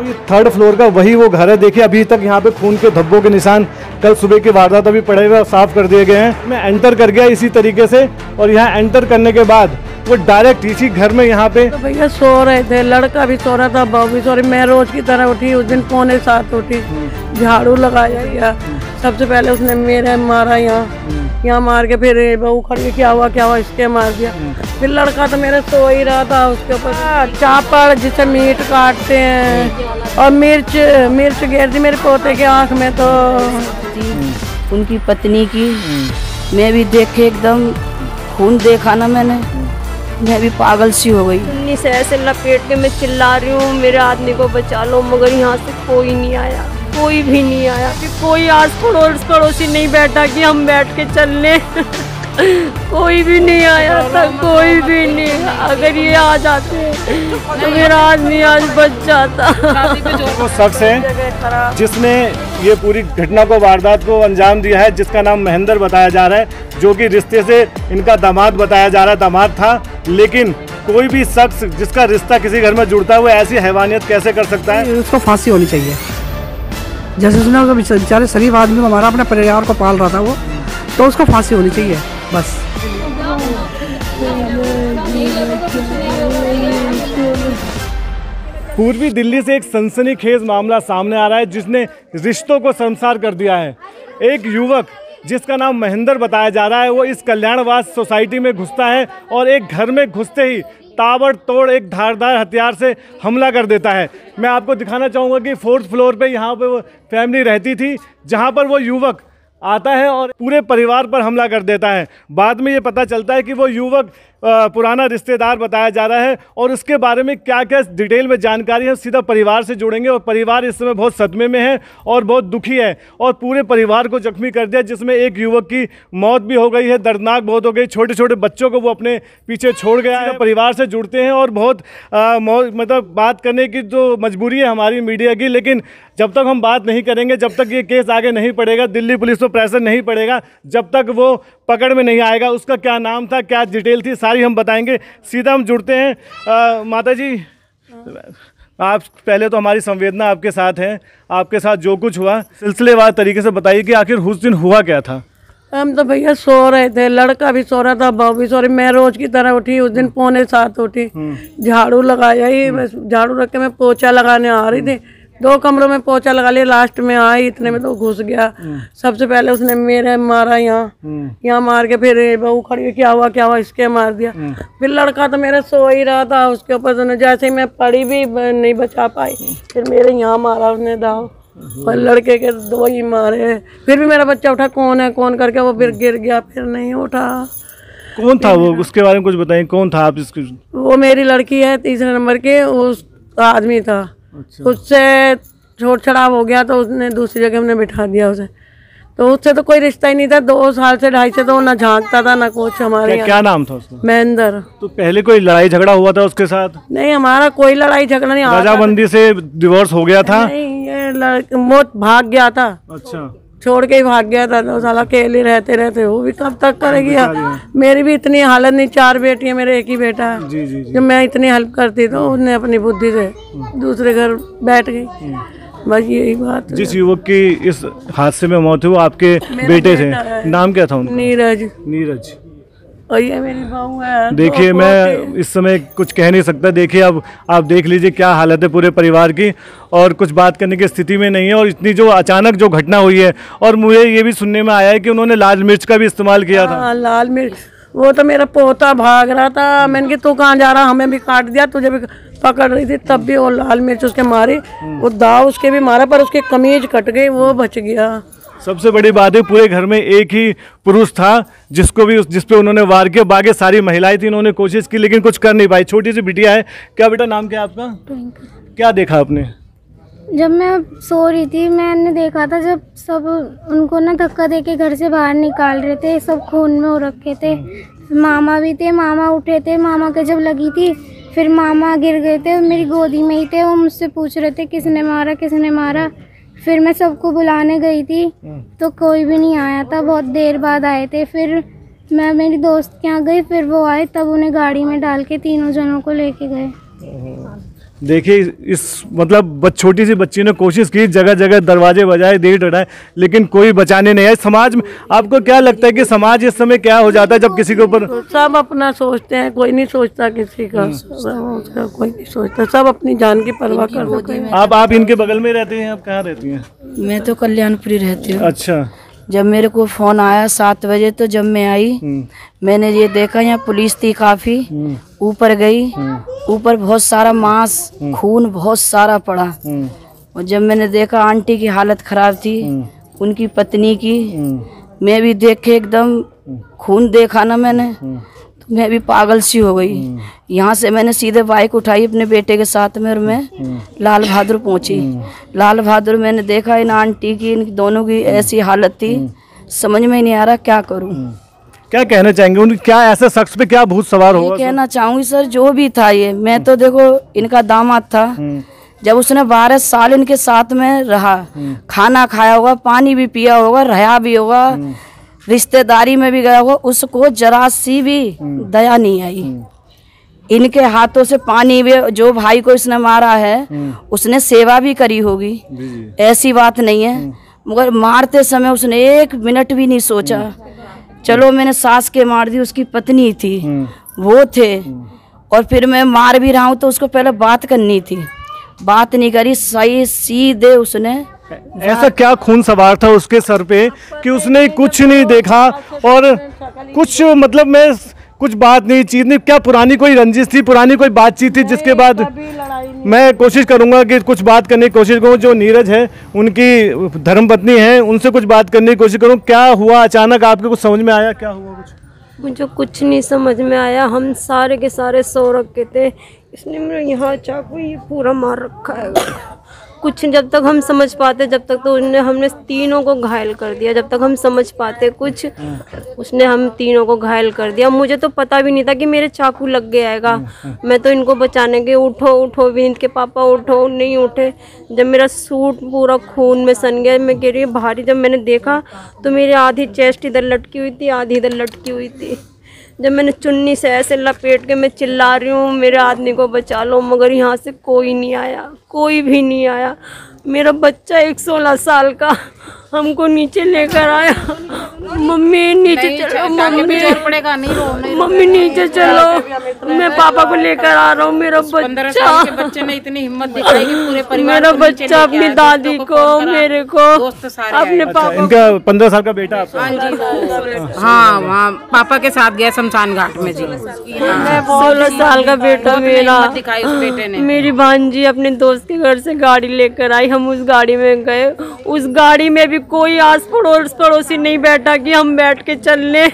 तो ये 3rd floor का वही वो घर है। देखिए अभी तक यहाँ पे खून के धब्बों के निशान कल सुबह की वारदात अभी पड़े हुए साफ कर दिए गए हैं। मैं एंटर कर गया इसी तरीके से और यहाँ एंटर करने के बाद वो डायरेक्ट इसी घर में यहाँ पे तो भैया सो रहे थे, लड़का भी सो रहा था, बहू भी सो रही। मैं रोज की तरह उठी, उस दिन 6:45 उठी, झाड़ू लगाया या सबसे पहले उसने मेरे मारा यहाँ मार के फिर बहू खड़ी क्या हुआ इसके मार दिया। फिर लड़का तो मेरा सो ही रहा था, उसके ऊपर चापड़ जिसे मीट काटते हैं और मिर्च गिर दी मेरे पोते के आँख में। तो उनकी पत्नी की मैं भी देखे, एकदम खून देखा ना मैंने, मैं भी पागल सी हो गई। उन्नी से ऐसे लपेट के मैं चिल्ला रही हूँ मेरे आदमी को बचा लो, मगर यहाँ से कोई नहीं आया, कोई भी नहीं आया। कि कोई आस पड़ोसी नहीं बैठा कि हम बैठ के चल लें कोई भी नहीं आया था, कोई भी नहीं। अगर ये आ जाते तो मेरा आदमी आज बच जाता। वो शख्स है जिसने ये पूरी घटना को वारदात को अंजाम दिया है, जिसका नाम महेंद्र बताया जा रहा है, जो कि रिश्ते से इनका दामाद बताया जा रहा है, दामाद था। लेकिन कोई भी शख्स जिसका रिश्ता किसी घर में जुड़ता है वो ऐसी हैवानियत कैसे कर सकता है? उसको फांसी होनी चाहिए। जैसे उसने बेचारे शरीफ आदमी को हमारा अपने परिवार को पाल रहा था वो, तो उसको फांसी होनी चाहिए बस। पूर्वी दिल्ली से एक सनसनीखेज मामला सामने आ रहा है जिसने रिश्तों को शर्मसार कर दिया है। एक युवक जिसका नाम महेंद्र बताया जा रहा है, वो इस कल्याणवास सोसाइटी में घुसता है और एक घर में घुसते ही ताबड़तोड़ एक धारदार हथियार से हमला कर देता है। मैं आपको दिखाना चाहूँगा कि 4th फ्लोर पे यहाँ पे वो फैमिली रहती थी, जहाँ पर वो युवक आता है और पूरे परिवार पर हमला कर देता है। बाद में ये पता चलता है कि वो युवक पुराना रिश्तेदार बताया जा रहा है और उसके बारे में क्या क्या डिटेल में जानकारी है सीधा परिवार से जुड़ेंगे। और परिवार इस समय बहुत सदमे में है और बहुत दुखी है और पूरे परिवार को जख्मी कर दिया, जिसमें एक युवक की मौत भी हो गई है, दर्दनाक बहुत हो गई। छोटे छोटे बच्चों को वो अपने पीछे छोड़ गया है। परिवार से जुड़ते हैं और बहुत मतलब बात करने की जो मजबूरी है हमारी मीडिया की, लेकिन जब तक हम बात नहीं करेंगे, जब तक ये केस आगे नहीं पड़ेगा, दिल्ली पुलिस पर प्रेशर नहीं पड़ेगा, जब तक वो पकड़ में नहीं आएगा, उसका क्या नाम था, क्या डिटेल थी, सारी हम बताएंगे। सीधा हम जुड़ते हैं। माता जी, आप पहले तो हमारी संवेदना आपके साथ है, आपके साथ जो कुछ हुआ सिलसिलेवार तरीके से बताइए कि आखिर उस दिन हुआ क्या था? हम तो भैया सो रहे थे, लड़का भी सो रहा था, बहू भी सो रही। मैं रोज की तरह उठी, उस दिन 6:45 उठी, झाड़ू लगाया ही, झाड़ू रख के मैं पोछा लगाने आ रही थी। 2 कमरों में पोछा लगा लिया, लास्ट में आई, इतने में तो घुस गया। सबसे पहले उसने मेरे मारा यहाँ मार के फिर बहू खड़ी क्या हुआ इसके मार दिया। फिर लड़का तो मेरा सो ही रहा था, उसके ऊपर जैसे ही मैं पड़ी भी नहीं बचा पाई, फिर मेरे यहाँ मारा उसने दाव और लड़के के 2 ही मारे। फिर भी मेरा बच्चा उठा, कौन है कौन करके, वो फिर गिर गया, फिर नहीं उठा। कौन था वो, उसके बारे में कुछ बताइए, कौन था आप इसकी? वो मेरी लड़की है 3रे नंबर के, उस आदमी था। अच्छा। उससे छोट छड़ाव हो गया तो उसने दूसरी जगह हमने बिठा दिया उसे, तो उससे तो कोई रिश्ता ही नहीं था। 2 साल से 2.5 से तो ना झांकता था ना कुछ हमारे। क्या नाम था उसका? महेंद्र। तो पहले कोई लड़ाई झगड़ा हुआ था उसके साथ? नहीं, हमारा कोई लड़ाई झगड़ा नहीं। रजामंदी से डिवोर्स हो गया था? नहीं, ये मौत भाग गया था। अच्छा, छोड़ के ही भाग गया था। तो साला अकेले रहते वो भी कब तक करेगी। मेरी भी इतनी हालत नहीं, 4 बेटी है, मेरे एक ही बेटा है। जी, जी, जी। जब मैं इतनी हेल्प करती तो उसने अपनी बुद्धि से दूसरे घर बैठ गई, बस यही बात। जिस युवक की इस हादसे में मौत हुई वो आपके बेटे थे, नाम क्या था उनका? नीरज। और ये मेरी बहू है। देखिए मैं इस समय कुछ कह नहीं सकता। देखिए अब आप देख लीजिए क्या हालत है पूरे परिवार की, और कुछ बात करने की स्थिति में नहीं है। और इतनी जो अचानक जो घटना हुई है, और मुझे ये भी सुनने में आया है कि उन्होंने लाल मिर्च का भी इस्तेमाल किया था। लाल मिर्च, वो तो मेरा पोता भाग रहा था, मैंने कहा तू कहाँ जा रहा, हमें भी काट दिया, तुझे भी पकड़ रही थी, तब भी वो लाल मिर्च उसके मारी। वो दाव उसके भी मारा, पर उसकी कमीज कट गई, वो बच गया। सबसे बड़ी बात है पूरे घर में एक ही पुरुष था जिस पे उन्होंने वार किया। बाकी सारी महिलाएं थी, उन्होंने कोशिश की लेकिन कुछ कर नहीं पाई। छोटी सी बिटिया है। क्या बेटा नाम क्या है आपका? क्या देखा आपने? जब मैं सो रही थी, मैंने देखा था जब सब उनको ना धक्का देके घर से बाहर निकाल रहे थे, सब खून में हो रखे थे। मामा भी थे, मामा उठे थे, मामा के जब लगी थी, फिर मामा गिर गए थे, मेरी गोदी में ही थे। वो मुझसे पूछ रहे थे किसने मारा। फिर मैं सबको बुलाने गई थी तो कोई भी नहीं आया था, बहुत देर बाद आए थे। फिर मैं मेरी दोस्त के यहाँ गई, फिर वो आए, तब उन्हें गाड़ी में डाल के 3 जनों को लेके गए। देखिए इस मतलब छोटी सी बच्ची ने कोशिश की, जगह जगह दरवाजे बजाए, देर डराए, लेकिन कोई बचाने नहीं आया। समाज में आपको क्या लगता है कि समाज इस समय क्या हो जाता है जब किसी के ऊपर? सब अपना सोचते हैं, कोई नहीं सोचता किसी का, उसका कोई नहीं सोचता, सब अपनी जान की परवाह करते हैं। आप इनके बगल में रहती हैं? आप कहाँ रहती हैं? मैं तो कल्याणपुरी रहती हूँ। अच्छा। जब मेरे को फोन आया 7 बजे, तो जब मैं आई मैंने ये देखा यहाँ पुलिस थी काफी, ऊपर गई, ऊपर बहुत सारा मांस, खून बहुत सारा पड़ा। और जब मैंने देखा आंटी की हालत खराब थी, उनकी पत्नी की, मैं भी देख के एकदम खून देखा ना मैंने, तो मैं भी पागल सी हो गई। यहाँ से मैंने सीधे बाइक उठाई अपने बेटे के साथ में और मैं लाल बहादुर पहुँची। लाल बहादुर मैंने देखा इन आंटी की, इन दोनों की ऐसी हालत थी, समझ में नहीं आ रहा क्या करूँ। क्या कहना चाहेंगे? उन क्या ऐसे शख्स पे क्या भूत सवार हुआ? कहना चाहूंगी सर, जो भी था ये, मैं तो देखो इनका दामाद था, जब उसने 12 साल इनके साथ में रहा, खाना खाया होगा, पानी भी पिया होगा, रहा भी होगा, रिश्तेदारी में भी गया होगा, उसको जरा सी भी दया नहीं आई। इनके हाथों से पानी भी, जो भाई को इसने मारा है उसने सेवा भी करी होगी, ऐसी बात नहीं है, मगर मारते समय उसने 1 मिनट भी नहीं सोचा। चलो मैंने सास के मार दी, उसकी पत्नी थी, वो थे, और फिर मैं मार भी रहा हूँ तो उसको पहले बात करनी थी, बात नहीं करी, सही सीधे उसने। ऐसा क्या खून सवार था उसके सर पे कि उसने कुछ नहीं देखा और कुछ मतलब मैं कुछ बात नहीं, चीज नहीं, क्या पुरानी कोई रंजिश थी, पुरानी कोई बातचीत थी जिसके बाद मैं कोशिश करूंगा कि कुछ बात करने की कोशिश करूँ। जो नीरज है उनकी धर्मपत्नी है, उनसे कुछ बात करने की कोशिश करूँ। क्या हुआ अचानक, आपको कुछ समझ में आया? क्या हुआ? मुझे कुछ नहीं समझ में आया। हम सारे के सारे सो रखे थे, इसने मेरे यहाँ चाकू ये पूरा मार रखा है। कुछ जब तक हम समझ पाते, जब तक तो हमने तीनों को घायल कर दिया। जब तक हम समझ पाते कुछ, उसने हम तीनों को घायल कर दिया। मुझे तो पता भी नहीं था कि मेरे चाकू लग गया। मैं तो इनको बचाने के उठो उठो भी, इनके पापा उठो, नहीं उठे। जब मेरा सूट पूरा खून में सन गया, मैं कह रही हूँ भारी, जब मैंने देखा तो मेरी आधी चेस्ट इधर लटकी हुई थी, आधी इधर लटकी हुई थी। जब मैंने चुन्नी से ऐसे लपेट के मैं चिल्ला रही हूँ मेरे आदमी को बचा लो, मगर यहाँ से कोई नहीं आया, कोई भी नहीं आया। मेरा बच्चा 16 साल का हमको नीचे लेकर आया, मम्मी नीचे चलो, मम्मी नीचे चलो, मैं पापा को लेकर आ रहा हूँ। मेरा बच्चा ने इतनी हिम्मत दिखाई कि पूरे परिवार मेरा बच्चा अपनी दादी को, मेरे को, अपने पापा। इनका 15 साल का बेटा? हाँ, वहाँ पापा के साथ गया शमशान घाट में जी। 16 साल का बेटा मेरा। दिखाई उस बेटे ने। मेरी भांजी अपने दोस्त के घर से गाड़ी लेकर आई, हम उस गाड़ी में गए। उस गाड़ी में भी कोई आस पड़ोसी नहीं बैठा कि हम बैठ के चल लें।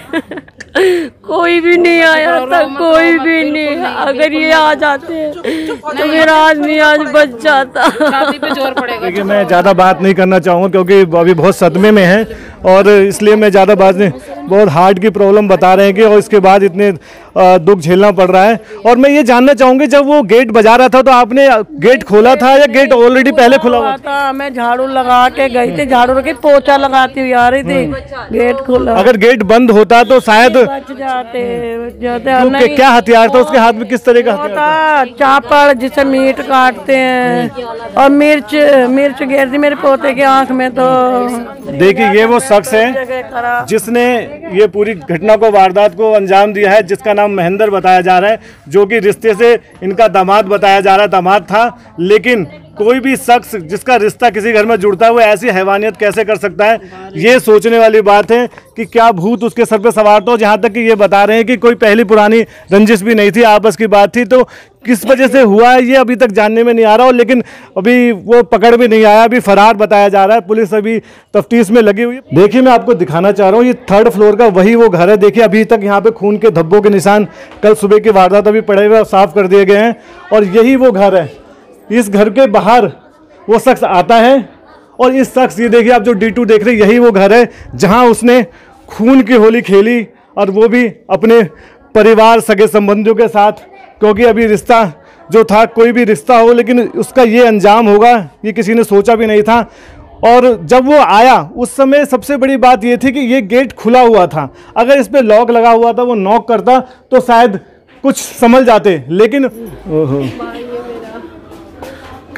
कोई भी नहीं आया था, कोई भी नहीं। अगर ये आ जाते तो मेरा आदमी आज बच जाता। देखिए मैं ज़्यादा बात नहीं करना चाहूँगा क्योंकि अभी बहुत सदमे में है और इसलिए मैं ज़्यादा बात नहीं, बहुत हार्ट की प्रॉब्लम बता रहे हैं कि और इसके बाद इतने दुख झेलना पड़ रहा है। और मैं ये जानना चाहूँगी, जब वो गेट बजा रहा था तो आपने गेट खोला था या गेट ऑलरेडी पहले खुला हुआ था? मैं झाड़ू लगा के गई थी, झाड़ू रखी, पोछा लगाती हुई आ रही थी, गेट खोला। अगर गेट बंद होता तो शायद बच जाते। क्या हथियार था उसके हाथ में? किस तरह का हथियार था? चापड़ जिससे मीट काटते हैं, और मिर्च गिर थी मेरे पोते की आंख में। तो देखिए ये वो शख्स है जिसने ये पूरी घटना को, वारदात को अंजाम दिया है, जिसका नाम महेंद्र बताया जा रहा है, जो कि रिश्ते से इनका दामाद बताया जा रहा है, दामाद था। लेकिन कोई भी शख्स जिसका रिश्ता किसी घर में जुड़ता है वो ऐसी हैवानियत कैसे कर सकता है? ये सोचने वाली बात है कि क्या भूत उसके सर पे सवार था। जहाँ तक कि ये बता रहे हैं कि कोई पहली पुरानी रंजिश भी नहीं थी, आपस की बात थी। तो किस वजह से हुआ है ये अभी तक जानने में नहीं आ रहा, लेकिन अभी वो पकड़ भी नहीं आया, अभी फरार बताया जा रहा है। पुलिस अभी तफ्तीश में लगी हुई है। देखिए मैं आपको दिखाना चाह रहा हूँ, ये 3rd फ्लोर का वही वो घर है। देखिए अभी तक यहाँ पे खून के धब्बों के निशान कल सुबह की वारदात अभी पड़े हुए साफ कर दिए गए हैं, और यही वो घर है। इस घर के बाहर वो शख्स आता है, और इस शख्स, ये देखिए आप जो D2 देख रहे हैं, यही वो घर है जहां उसने खून की होली खेली, और वो भी अपने परिवार, सगे संबंधियों के साथ। क्योंकि अभी रिश्ता जो था, कोई भी रिश्ता हो, लेकिन उसका ये अंजाम होगा ये किसी ने सोचा भी नहीं था। और जब वो आया उस समय सबसे बड़ी बात ये थी कि ये गेट खुला हुआ था। अगर इस पर लॉक लगा हुआ था, वो नॉक करता तो शायद कुछ समझ जाते, लेकिन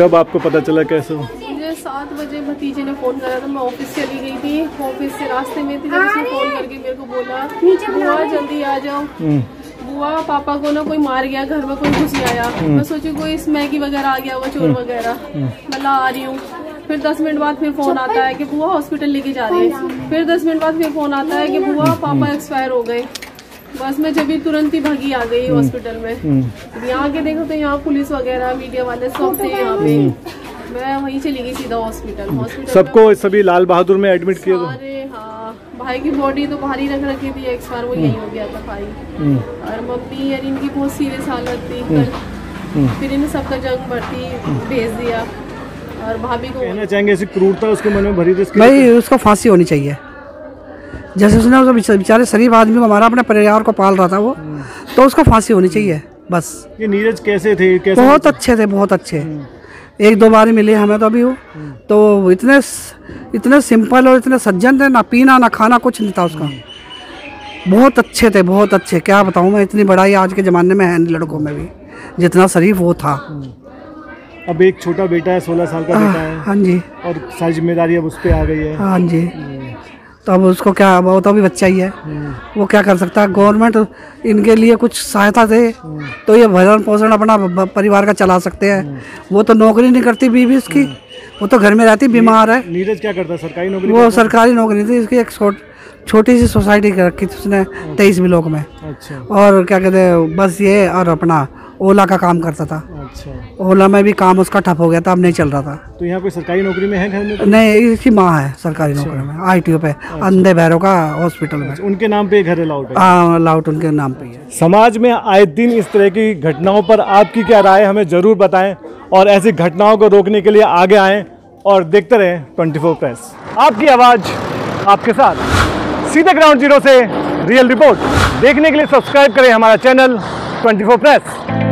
कब आपको पता चला, कैसे? मुझे 7 बजे भतीजे ने फ़ोन करा था, मैं ऑफिस चली गई थी, ऑफिस से रास्ते में थी, जब उसने फ़ोन करके मेरे को बोला बुआ जल्दी आ जाओ, बुआ पापा को ना कोई मार गया, घर में कोई घुस आया। मैं सोची कोई स्मैगी वगैरह आ गया होगा, चोर वगैरह। मैं आ रही हूँ, फिर 10 मिनट बाद फिर फ़ोन आता है कि बुआ हॉस्पिटल लेके जा रही है। फिर 10 मिनट बाद फिर फ़ोन आता है कि बुआ पापा एक्सपायर हो गए। बस मैं जब भी तुरंत ही भागी आ गई हॉस्पिटल में। यहाँ के देखो तो यहाँ पुलिस वगैरह मीडिया वाले सब थे यहाँ पे। मैं वहीं चली गई सीधा हॉस्पिटल। सबको सभी लाल बहादुर में एडमिट किए? अरे हाँ, भाई की बॉडी तो बाहर ही रख रखी थी, एक्सपायर वो यही हो गया था भाई। और मम्मी यार इनकी बहुत सीरियस हालत थी कल। फिर इन्हें सबका जंग भर्ती भेज दिया। और भाभी को कहना चाहेंगे ऐसी क्रूरता उसके मन में भरी थी? भाई उसको फांसी होनी चाहिए। जैसे उसने उस बेचारे शरीफ आदमी को हमारा अपने परिवार को पाल रहा था वो, तो उसको फांसी होनी चाहिए बस। ये नीरज कैसे थे? कैसे? बहुत अच्छे थे, बहुत अच्छे। 1-2 बार ही मिले हमें तो अभी वो, तो इतने सिंपल और इतने सज्जन थे, ना पीना ना खाना कुछ नहीं था उसका। बहुत अच्छे थे, बहुत अच्छे। क्या बताऊँ मैं, इतनी बड़ाई आज के ज़माने में है नहीं लड़कों में भी, जितना शरीफ वो था। अब एक छोटा बेटा है, 16 साल का बेटा है। हाँ जी। और सारी जिम्मेदारी अब उस पर आ गई है। हाँ जी। तो अब उसको क्या, वो तो अभी बच्चा ही है, वो क्या कर सकता है। गवर्नमेंट इनके लिए कुछ सहायता दे तो ये भरण पोषण अपना परिवार का चला सकते हैं। वो तो नौकरी नहीं करती बीवी उसकी, वो तो घर में रहती, बीमार है। नीरज क्या करता है? सरकारी नौकरी? वो सरकारी नौकरी थी उसकी, एक छोटी सी सोसाइटी रखी थी उसने 23 ब्लॉक में। अच्छा। और क्या कहते हैं, बस ये और अपना ओला का काम करता था। अच्छा। ओला में भी काम उसका ठप हो गया था, अब नहीं चल रहा था। तो यहाँ कोई सरकारी नौकरी में है घर में? नहीं, इसकी माँ है सरकारी नौकरी में, ITO पे, अंधे बहरों का हॉस्पिटल में। उनके नाम पे घर अलाउड है? हाँ, अलाउड उनके नाम पे है। समाज में आए दिन इस तरह की घटनाओं पर आपकी क्या राय, हमें ज़रूर बताएं और ऐसी घटनाओं को रोकने के लिए आगे आएं और देखते रहें 24 प्रेस। आपकी आवाज़ आपके साथ, सीधे ग्राउंड जीरो से रियल रिपोर्ट देखने के लिए सब्सक्राइब करें हमारा चैनल 24 प्रेस।